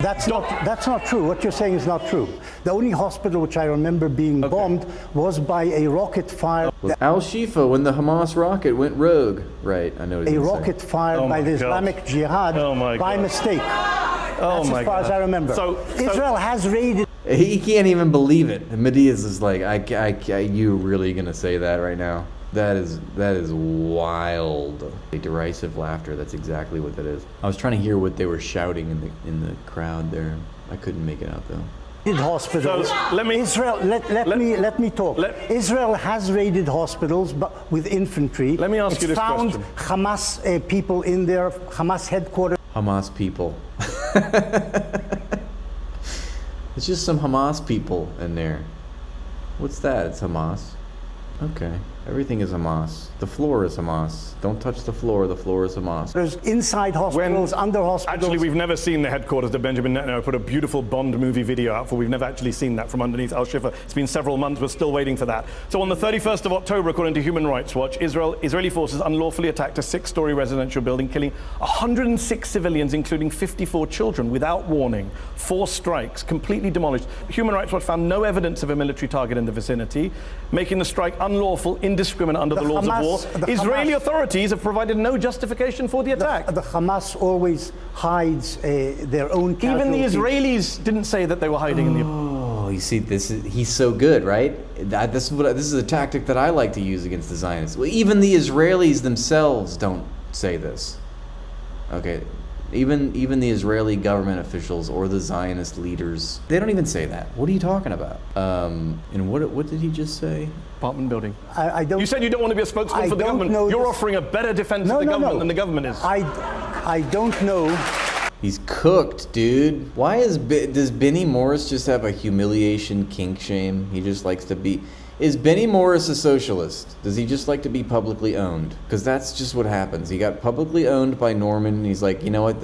That's not true. What you're saying is not true. The only hospital which I remember being bombed was by a rocket fire. Al-Shifa, when the Hamas rocket went rogue. Right, I know what a rocket fired by the Islamic Jihad by mistake. That's as far as I remember. So Israel has raided. He can't even believe it. Mehdi is just like, you really gonna say that right now? That is wild. Derisive laughter. That's exactly what that is. I was trying to hear what they were shouting in the crowd there. I couldn't make it out though. Hospitals. So let me talk. Israel has raided hospitals, but with infantry. Let me ask you this question. Found Hamas people in there. Hamas headquarters. Hamas people. It's just some Hamas people in there. What's that? It's Hamas. Okay. Everything is Hamas. The floor is Hamas. Don't touch the floor is Hamas. There's inside hospitals, under hospitals. Actually, we've never seen the headquarters that Benjamin Netanyahu put a beautiful Bond movie video out for. We've never actually seen that from underneath Al-Shifa. It's been several months. We're still waiting for that. So on the 31st of October, according to Human Rights Watch, Israeli forces unlawfully attacked a 6-story residential building, killing 106 civilians, including 54 children, without warning. 4 strikes, completely demolished. Human Rights Watch found no evidence of a military target in the vicinity, making the strike unlawful, indiscriminate under the laws of war. Israeli authorities have provided no justification for the attack. The Hamas always hides their own casualties. Even the Israelis didn't say that they were hiding in the... Oh, you see, he's so good, right? This is a tactic that I like to use against the Zionists. Well, even the Israelis themselves don't say this. Okay, even the Israeli government officials or the Zionist leaders, they don't even say that. What are you talking about? And what did he just say? Apartment building. I don't. You said you don't want to be a spokesman for the government. You're offering a better defense of the government than the government is. I don't know. He's cooked, dude. Why does Benny Morris just have a humiliation kink shame? He just likes to be... Is Benny Morris a socialist? Does he just like to be publicly owned? Because that's just what happens. He got publicly owned by Norman, and he's like, you know what,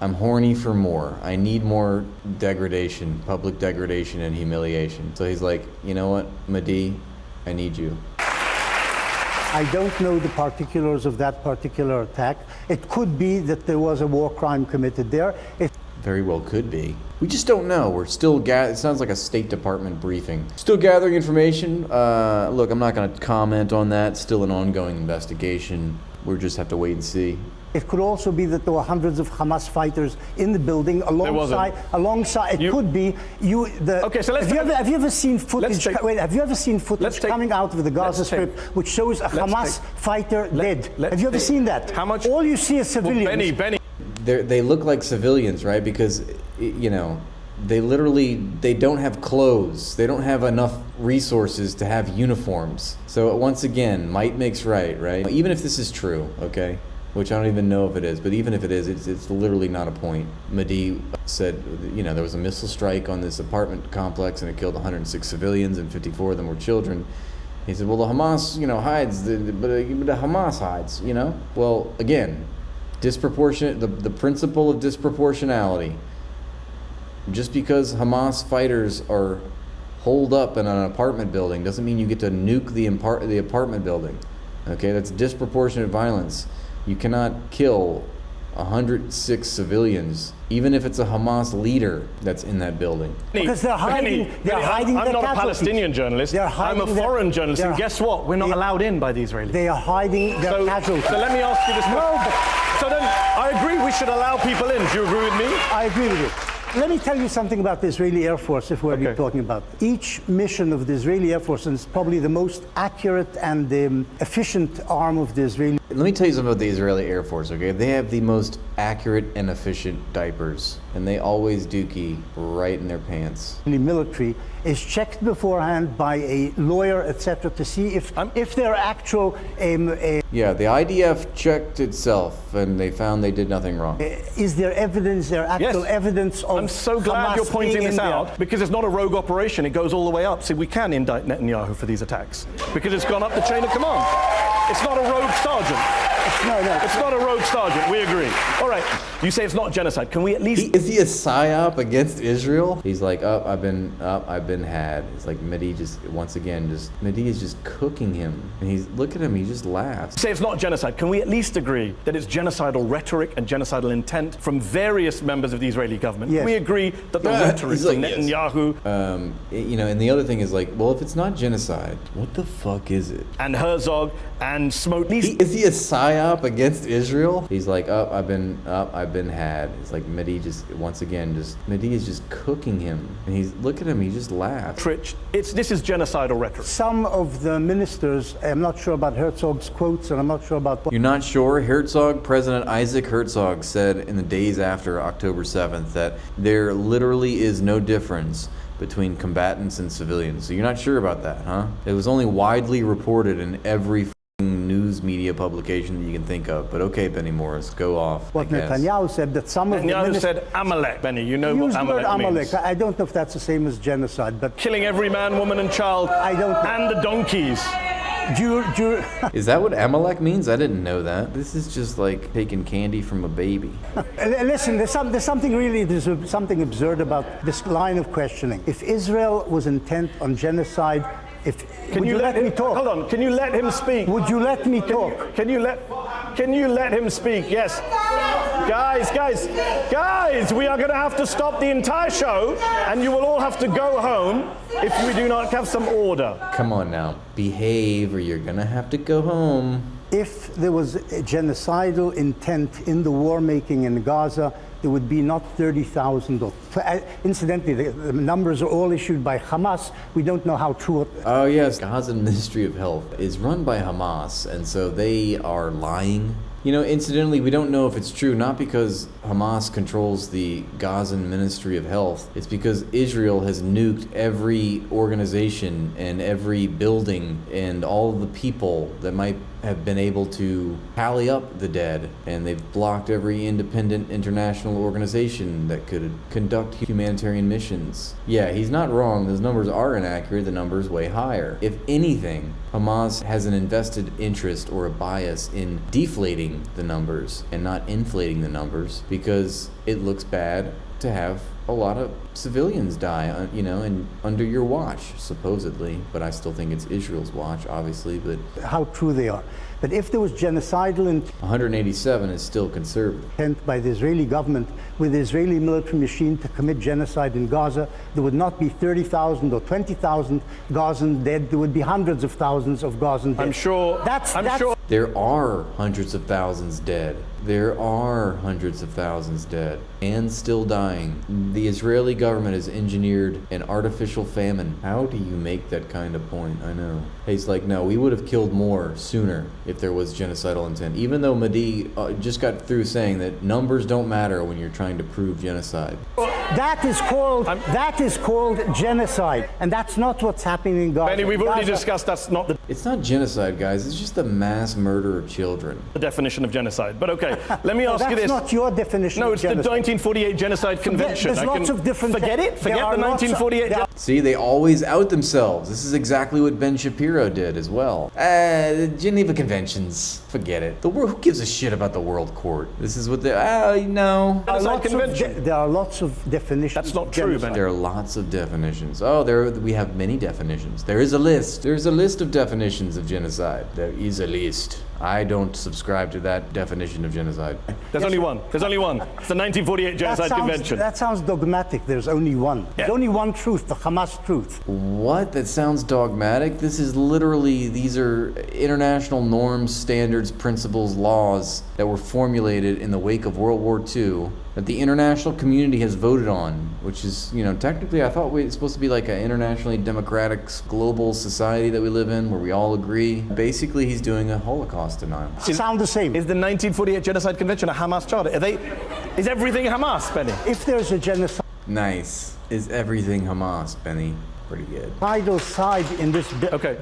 I'm horny for more. I need more degradation, public degradation and humiliation. So he's like, you know what, Mehdi, I need you. I don't know the particulars of that particular attack. It could be that there was a war crime committed there. Very well could be. We just don't know. We're still it sounds like a State Department briefing. Still gathering information. Look, I'm not going to comment on that. Still an ongoing investigation. We'll just have to wait and see. It could also be that there were hundreds of Hamas fighters in the building alongside. It could be you. Okay, so have you ever seen footage? Have you ever seen footage coming out of the Gaza Strip which shows a Hamas fighter dead? Have you ever seen that? How much? All you see is civilians. Well, Benny. They look like civilians, right? Because, you know, they don't have clothes. They don't have enough resources to have uniforms. So once again, might makes right? Even if this is true, okay? Which I don't even know if it is, but even if it is, it's literally not a point. Mehdi said, you know, there was a missile strike on this apartment complex and it killed 106 civilians and 54 of them were children. He said, well, the Hamas, you know, hides, but the Hamas hides, you know? Well, again, disproportionate, the principle of disproportionality. Just because Hamas fighters are holed up in an apartment building doesn't mean you get to nuke the apartment building. Okay, that's disproportionate violence. You cannot kill 106 civilians, even if it's a Hamas leader that's in that building. Because they're hiding. I'm not a Palestinian journalist. I'm a foreign journalist. And guess what? We're not allowed in by the Israelis. They are hiding their casualties. So let me ask you this. So then, I agree we should allow people in. Do you agree with me? I agree with you. Let me tell you something about the Israeli Air Force, if we're talking about it. Each mission of the Israeli Air Force, and it's probably the most accurate and efficient arm of the Israeli. Let me tell you something about the Israeli Air Force, okay? They have the most accurate and efficient diapers, and they always dookie right in their pants. The military is checked beforehand by a lawyer, etc., to see if they're actual. Yeah, the IDF checked itself, and they found they did nothing wrong. Is there evidence, actual evidence of I'm so glad Hamas you're pointing this out, there? because it's not a rogue operation. It goes all the way up. See, we can indict Netanyahu for these attacks, because it's gone up the chain of command. It's not a rogue sergeant. It's not a rogue sergeant, we agree. All right, you say it's not genocide. Can we at least... Is he a psyop against Israel? He's like, I've been had. It's like Mehdi Mehdi is just cooking him. And look at him, he just laughs. You say it's not genocide. Can we at least agree that it's genocidal rhetoric and genocidal intent from various members of the Israeli government? Yes. Can we agree that the rhetoric He's like, from Netanyahu... And the other thing is like, well, if it's not genocide, what the fuck is it? and Herzog and Smoke... Is he a psyop against Israel? He's like, I've been had. It's like Mehdi Mehdi is just cooking him. And look at him, he just laughs. This is genocidal rhetoric. Some of the ministers, I'm not sure about Herzog's quotes, and I'm not sure about what... You're not sure? President Isaac Herzog said in the days after October 7th that there literally is no difference between combatants and civilians. So you're not sure about that, huh? It was only widely reported in every news media publication that you can think of. But okay, Benny Morris, go off. What Netanyahu said, that some of the ministers... said Amalek, Benny, you know what Amalek means. I don't know if that's the same as genocide, but... Killing every man, woman and child, I don't know. and the donkeys. Is that what Amalek means? I didn't know that. This is just like taking candy from a baby. Listen, there's something absurd about this line of questioning. If Israel was intent on genocide, Can you let me talk? Hold on. Can you let him speak? Would you let me talk? Can you let him speak? Yes. Guys, we are going to have to stop the entire show, and you will all have to go home if we do not have some order. Come on now, behave, or you're gonna have to go home. If there was a genocidal intent in the war making in Gaza, there would be not 30,000. Incidentally, the numbers are all issued by Hamas. We don't know how true. Oh yes, Gaza Ministry of Health is run by Hamas, and so they are lying. Incidentally, we don't know if it's true, not because Hamas controls the Gazan Ministry of Health. It's because Israel has nuked every organization and every building and all of the people that might have been able to tally up the dead, and they've blocked every independent international organization that could conduct humanitarian missions. Yeah, he's not wrong. Those numbers are inaccurate. The number's way higher. If anything, Hamas has an invested interest or a bias in deflating the numbers and not inflating the numbers, because it looks bad to have a lot of civilians die, and under your watch, supposedly. But I still think it's Israel's watch, obviously. But how true they are. But if there was genocidal intent 187 is still conservative. By the Israeli government with the Israeli military machine to commit genocide in Gaza, there would not be 30,000 or 20,000 Gazans dead. There would be hundreds of thousands of Gazans dead. I'm sure. There are hundreds of thousands dead. There are hundreds of thousands dead and still dying. The Israeli government has engineered an artificial famine. How do you make that kind of point? I know. He's like, no, we would have killed more sooner if there was genocidal intent. Even though Mehdi just got through saying that numbers don't matter when you're trying to prove genocide. That is called genocide, and that's not what's happening in Gaza. Benny, we've already discussed that's not the... It's not genocide, guys. It's just the mass murder of children. The definition of genocide. But okay, let me ask you this. That's not your definition. No, it's the 1948 Genocide Convention. There's lots of different... Forget it. Forget the 1948... See, they always out themselves. This is exactly what Ben Shapiro did as well. The Geneva Conventions. Forget it. The world. Who gives a shit about the World Court? This is what they... no. There are lots of definitions. That's not true, Ben. There are lots of definitions. We have many definitions. There is a list. There's a list of definitions of genocide. There is a list. I don't subscribe to that definition of genocide. There's only one. It's the 1948 Genocide Convention. That sounds dogmatic. There's only one. Yeah. There's only one truth, the Hamas truth. What? That sounds dogmatic? This is literally, these are international norms, standards, principles, laws that were formulated in the wake of World War II that the international community has voted on, which is, technically I thought it's supposed to be like an internationally democratic global society that we live in where we all agree. Basically, he's doing a Holocaust denial. Sound the same. Is the 1948 Genocide Convention a Hamas charter? Is everything Hamas, Benny? If there's a genocide... Nice. Is everything Hamas, Benny? pretty good. Genocidal side in this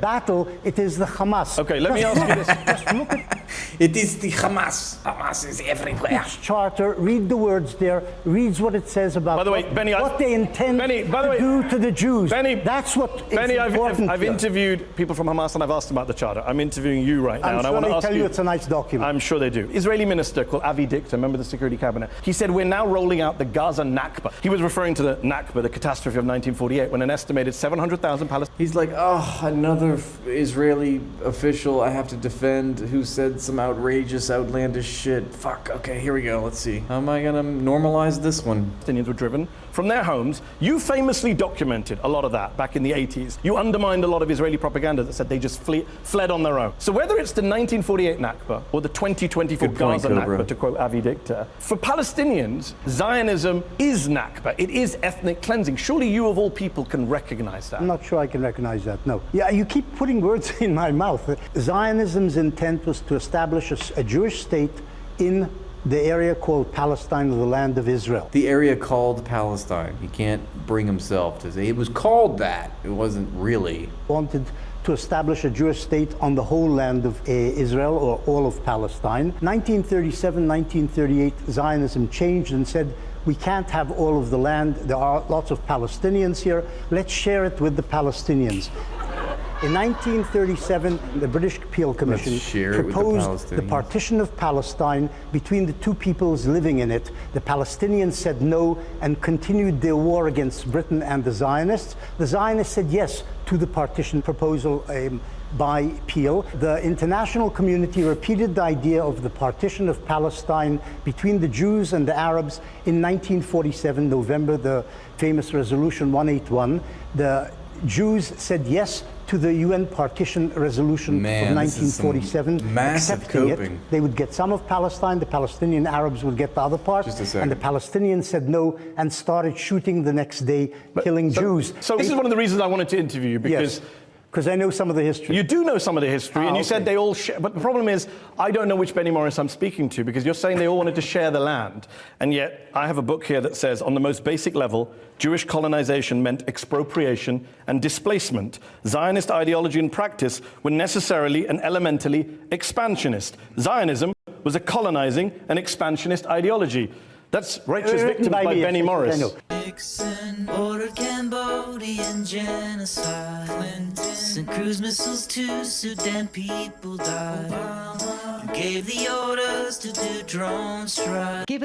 battle, it is the Hamas. Okay, let me ask you this. Just look at It is the Hamas. Hamas is everywhere. each charter, read the words there, reads what it says about By the way, Benny, what they intend to do to the Jews. Benny, that's what is Benny, important. I've interviewed people from Hamas and I've asked them about the charter. I'm interviewing you right now, I'm and sure I want to they ask tell you it's a nice document. I'm sure they do. Israeli minister called Avi Dikter, member of the Security Cabinet, he said we're now rolling out the Gaza Nakba. He was referring to the Nakba, the catastrophe of 1948, when an estimated 700,000 Palestinians. He's like, oh, another Israeli official I have to defend who said some outrageous, outlandish shit. Fuck, okay, here we go, let's see. How am I gonna normalize this one? Palestinians were driven from their homes. You famously documented a lot of that back in the 80s. You undermined a lot of Israeli propaganda that said they just fled on their own. So whether it's the 1948 Nakba or the 2024 Gaza Nakba, to quote Avi Dikter, for Palestinians, Zionism is Nakba. It is ethnic cleansing. Surely you of all people can recognize that. I'm not sure I can recognize that, no. Yeah, you keep putting words in my mouth. Zionism's intent was to establish a Jewish state in the area called Palestine, or the land of Israel. The area called Palestine. He can't bring himself to say it was called that. It wasn't really. Wanted to establish a Jewish state on the whole land of Israel, or all of Palestine. 1937, 1938, Zionism changed and said, we can't have all of the land. There are lots of Palestinians here. Let's share it with the Palestinians. In 1937, the British Peel Commission proposed the partition of Palestine between the two peoples living in it. The Palestinians said no and continued their war against Britain and the Zionists. The Zionists said yes to the partition proposal by Peel. The international community repeated the idea of the partition of Palestine between the Jews and the Arabs in 1947, November, the famous Resolution 181. The Jews said yes to the UN partition resolution of 1947, accepting it. They would get some of Palestine, the Palestinian Arabs would get the other part, and the Palestinians said no and started shooting the next day, killing Jews. So this is one of the reasons I wanted to interview you, because I know some of the history. You do know some of the history, and you said they all share. But the problem is, I don't know which Benny Morris I'm speaking to, because you're saying they all wanted to share the land. And yet, I have a book here that says, on the most basic level, Jewish colonization meant expropriation and displacement. Zionist ideology and practice were necessarily and elementally expansionist. Zionism was a colonizing and expansionist ideology. That's Righteous Victims by Benny Morris. Nixon ordered Cambodian genocide. Sent cruise missiles to Sudan, people died. Gave the orders to do drone strikes.